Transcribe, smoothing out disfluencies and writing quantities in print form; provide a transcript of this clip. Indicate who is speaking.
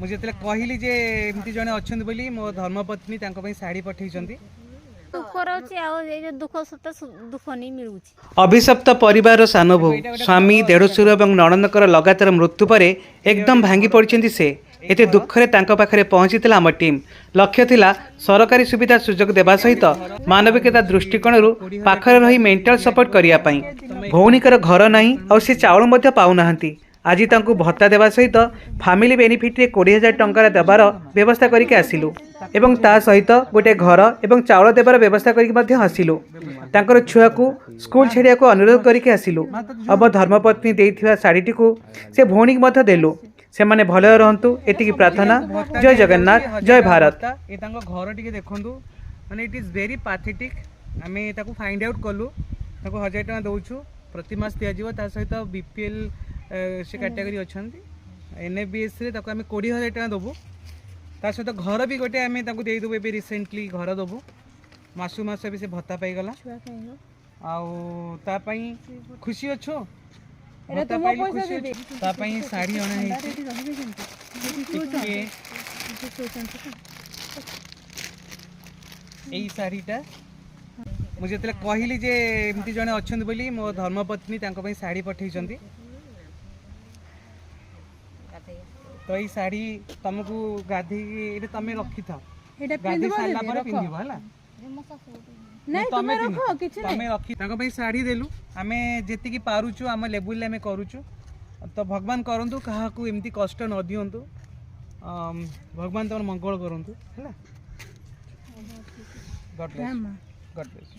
Speaker 1: मुझे कहली जे एमती जने अच्छा बोली मो धर्मपत्नी शाढ़ी पठेइछंती अभिशप्त परिवार सान भो स्वामी देढ़शुर और नणंदकर लगातार मृत्यु पर एकदम भांगी पड़ते से एते दुखरे तांको पाखरे पहुंची आम टीम। लक्ष्य थिला सरकारी सुविधा सुजोग देवा सहित मानविकता दृष्टिकोण पाखरे रही मेंटल सपोर्ट करिया पई। भौणीकर घर नहीं और से चाउल मध्य पाउनाहांती। आज तांको भत्ता देवा सहित फैमिली बेनिफिट रे 20,000 टंकार देवार व्यवस्था करके आसिलु एवं ता सहित गोटे घर एवं चाउल देवार व्यवस्था करके मध्य आसिलु। तांकर छुआ को स्कूल छेड़िया को अनुरोध करके आसिलु। अब धर्मपत्नी देइथिबा साड़ीटी को से भौणी मध्य देलु। से माने भले रहंतु एतिकी प्रार्थना। जय जगन्नाथ जय भारत। ए तांको घर टिके देखंतु माने इट इज वेरी पैथेटिक। आमे ताको फाइंड आउट कलु ताको 1,000 टका दउछु प्रति मास दिया जीव। ता सहित बीपीएल से कैटेगरी अच्छा एनएफबीएस रे ताको आमे 20,000 टका दबु। ता सहित घर भी गोटे आमे ताको देई दबु। एबे रिसेंटली घर दबु मासु मास भी से भत्ता पाई गला आउ ता पई खुशी अच्छो भत्ता पाई खुशी ता पई साड़ी अना है एई साड़ीटा मुझे कहली जे एमती जने अच्छा बोली मो धर्मपत्नी शाढ़ी पठेइछंती तो ये शाढ़ी तुमको गाधी तमें रखी था गाधी सारा पर पिंधिबो हला नहीं तमें रखो किछ नहीं तमें रखी ताको भाई साड़ी देलु आमे जेति की पारुचु आम लेवल ले आमे करूचु। तो भगवान करंतु कहा को एमती कष्ट न दियंतु। भगवान तमन मंगल करंतु हला। God bless.